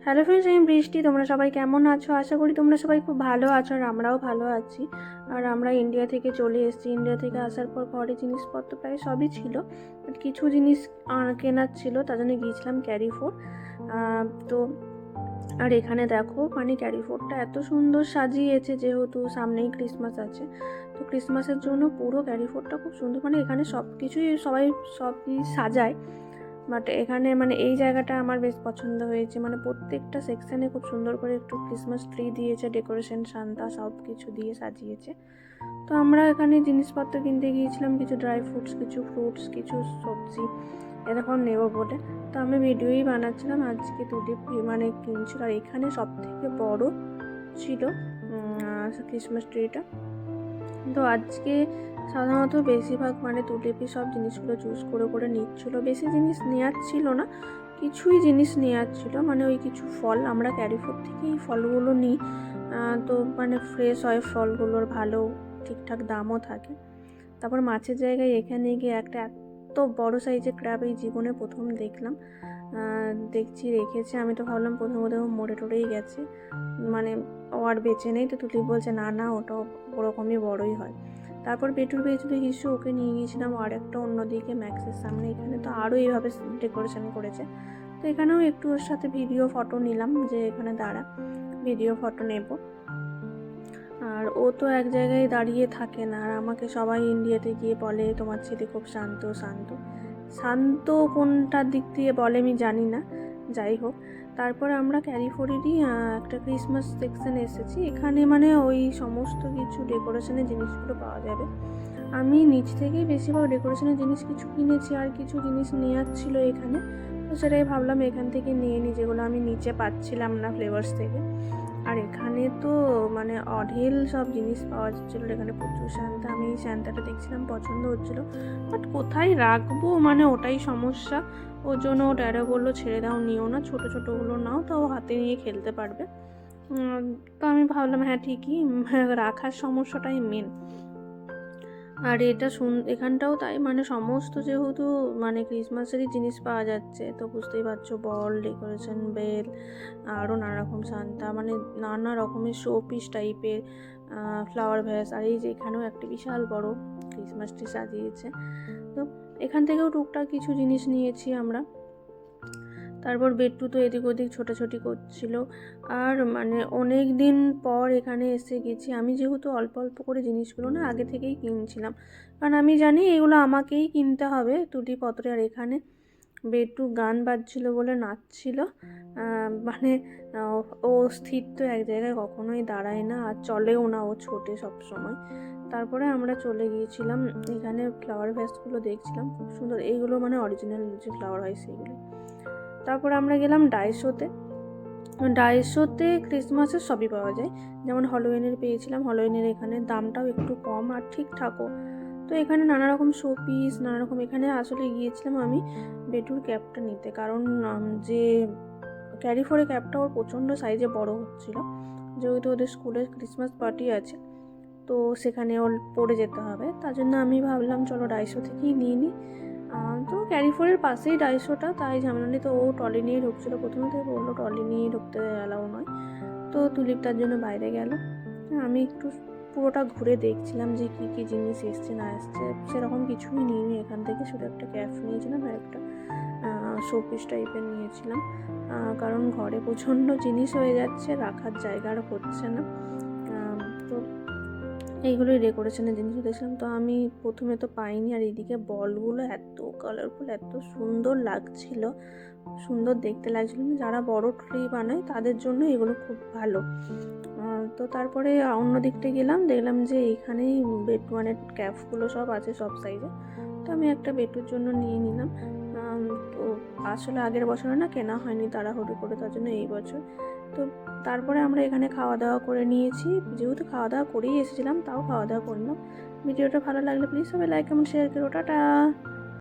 Hello friends, আমি বৃষ্টি। তোমরা সবাই কেমন আছো? আশা করি তোমরা সবাই খুব ভালো আছো, আর আমরাও ভালো আছি। আর আমরা ইন্ডিয়া থেকে চলে এসেছি। ইন্ডিয়া থেকে আসার পর ঘরে জিনিসপত্র প্রায় সবই ছিল, বাট কিছু জিনিস কেনার ছিল, তার জন্য গিয়েছিলাম ক্যারিফোর। তো আর এখানে দেখো, মানে ক্যারিফোরটা এত সুন্দর সাজিয়েছে, যেহেতু সামনেই ক্রিসমাস আছে, তো ক্রিসমাসের জন্য পুরো ক্যারিফোরটা খুব সুন্দর। মানে এখানে সব কিছুই সবই সাজায়, বাট এখানে মানে এই জায়গাটা আমার বেশ পছন্দ হয়েছে। মানে প্রত্যেকটা সেকশানে খুব সুন্দর করে একটু ক্রিসমাস ট্রি দিয়েছে, ডেকোরেশন সান্তা সব কিছু দিয়ে সাজিয়েছে। তো আমরা এখানে জিনিসপত্র কিনতে গিয়েছিলাম, কিছু ড্রাই ফ্রুটস, কিছু ফ্রুটস, কিছু সবজি এরকম নেব বলে। তো আমি ভিডিওই বানাচ্ছিলাম আজকে তুলিপ মানে কিনছিল। আর এখানে সব থেকে বড় ছিল ক্রিসমাস ট্রিটা। তো আজকে সাধারণত বেশিরভাগ মানে তুলিপই সব জিনিসগুলো চুজ করে করে নিচ্ছিলো। বেশি জিনিস নেওয়ার ছিল না, কিছুই জিনিস নেওয়ার ছিল। মানে ওই কিছু ফল, আমরা ক্যারিফোর থেকে এই ফলগুলো নিই, তো মানে ফ্রেশ হয় ফলগুলোর, ভালো ঠিকঠাক দামও থাকে। তারপর মাছের জায়গায় এখানে গিয়ে একটা এত বড় সাইজের ক্র্যাব এই জীবনে প্রথম দেখলাম। দেখছি রেখেছে, আমি তো ভাবলাম প্রথমে মরে টরেই গেছে, মানে ও আর বেঁচে নেই। তো তুলি বলছে না না, ওটাও ওরকমই বড়ই হয়। তারপর পেটুর হিসু ওকে নিয়ে গিয়েছিলাম আর একটা অন্যদিকে ম্যাক্সের সামনে। এখানে তো আরও এইভাবে ডেকোরেশন করেছে। তো এখানেও একটু ওর সাথে ভিডিও ফটো নিলাম, যে এখানে দাঁড়া ভিডিও ফটো নেব। আর ও তো এক জায়গায় দাঁড়িয়ে থাকে না, আর আমাকে সবাই ইন্ডিয়াতে গিয়ে বলে তোমার ছেলে খুব শান্ত শান্ত। শান্ত কোনটার দিক দিয়ে বলে আমি জানি না, যাই হোক। তারপরে আমরা ক্যারিফোরেরই একটা ক্রিসমাস সেকশনে এসেছি। এখানে মানে ওই সমস্ত কিছু ডেকোরেশনের জিনিসগুলো পাওয়া যাবে। আমি নিচ থেকেই বেশিরভাগ ডেকোরেশনের জিনিস কিছু কিনেছি, আর কিছু জিনিস নেওয়ার ছিল এখানে, তো সেটাই ভাবলাম এখান থেকে নিয়ে নিই, যেগুলো আমি নিচে পাচ্ছিলাম না ফ্লেভার্স থেকে। আর এখানে তো মানে অঢেল সব জিনিস পাওয়া যাচ্ছিলো। এখানে প্রচুর সান্তা, আমি এই সান্তাটা দেখছিলাম, পছন্দ হচ্ছিলো, বাট কোথায় রাখবো মানে ওটাই সমস্যা। ওর জন্য ও ড্যাডা বললো ছেড়ে দাও, নিও না, ছোটো ছোটোগুলো নাও, তো ও হাতে নিয়ে খেলতে পারবে। তো আমি ভাবলাম হ্যাঁ ঠিকই, রাখার সমস্যাটাই মেন। আর এখানটাও তাই, মানে সমস্ত যেহেতু মানে ক্রিসমাসেরই জিনিস পাওয়া যাচ্ছে, তো বুঝতেই পারছো, বল, ডেকোরেশন, বেল, আরও নানা রকম সান্তা, মানে নানা রকমের শো পিস টাইপের ফ্লাওয়ার ভ্যাস। আর এই যে এখানেও একটা বিশাল বড় ক্রিসমাস ট্রি সাজিয়েছে। তো এখান থেকেও টুকটাক কিছু জিনিস নিয়েছি আমরা। তারপর বেট্টু তো এদিক ওদিক ছোটাছুটি করছিল। আর মানে অনেক দিন পর এখানে এসে গেছি। আমি যেহেতু অল্প অল্প করে জিনিসগুলো না আগে থেকেই কিনছিলাম, কারণ আমি জানি এগুলো আমাকেই কিনতে হবে তুলিপত্রে। আর এখানে বেট্টু গান বাজছিল বলে নাচছিল। মানে ও স্থির তো এক জায়গায় কখনোই দাঁড়ায় না, আর চলেও না, ও ছোটে সবসময়। তারপরে আমরা চলে গিয়েছিলাম, এখানে ফ্লাওয়ার ভ্যাসগুলো দেখছিলাম, খুব সুন্দর। এইগুলো মানে অরিজিনাল যে ফ্লাওয়ার হয় সেইগুলো। তারপর আমরা গেলাম ডাইসোতে ক্রিসমাসের সবই পাওয়া যায়, যেমন হলোউইনের পেয়েছিলাম। হলোউইনের এখানে দামটাও একটু কম আর ঠিকঠাকও। তো এখানে নানা রকম শোপিস, নানা রকম। এখানে আসলে গিয়েছিলাম আমি বেটুর ক্যাপটা নিতে, কারণ যে ক্যারিফোরে ক্যাপটা ওর প্রচণ্ড সাইজে বড় হচ্ছিল, যেহেতু ওদের স্কুলের ক্রিসমাস পার্টি আছে, তো সেখানে ওর পরে যেতে হবে। তার জন্য আমি ভাবলাম চলো ডাইসো থেকেই নিয়ে নিই। তো ক্যারিফোরের পাশেই ডাইসোটা, তাই ঝামেলা নেই। তো ও ট্রলি নিয়ে ঢুকছিলো, প্রথমে থেকে বললো ট্রলি নিয়ে ঢুকতে অ্যালাউ নয়। তো তুলিপ তার জন্য বাইরে গেল। আমি একটু পুরোটা ঘুরে দেখছিলাম যে কী কী জিনিস এসছে না এসছে। সেরকম কিছুই নিইনি এখান থেকে, শুধু একটা ক্যাপ নিয়েছিলাম আর একটা শোপিস টাইপের নিয়েছিলাম, কারণ ঘরে প্রচণ্ড জিনিস হয়ে যাচ্ছে, রাখার জায়গা আর হচ্ছে না। তো এইগুলোই ডেকোরেশনের জিনিস দেখছিলাম। তো আমি প্রথমে তো পাইনি। আর এইদিকে বলগুলো এত কালারফুল, এত সুন্দর লাগছিল, সুন্দর দেখতে লাগছিল। যারা বড় ট্রি বানায় তাদের জন্য এগুলো খুব ভালো। তো তারপরে অন্য দিকটা গেলাম, দেখলাম যে এইখানেই বেটওয়ানের ক্যাপগুলো সব আছে, সব সাইজে। তো আমি একটা বেটুর জন্য নিয়ে নিলাম। তো আসলে আগের বছরে না কেনা হয়নি তাড়াহুড়ো করে, তার জন্য এই বছর। তো তারপরে আমরা এখানে খাওয়া দাওয়া করে নিয়েছি, যেহেতু খাওয়া দাওয়া করেই এসেছিলাম, তাও খাওয়া দাওয়া করলাম। ভিডিওটা ভালো লাগলে প্লিজ সবাই লাইক কমেন্ট শেয়ার করো। টাটা।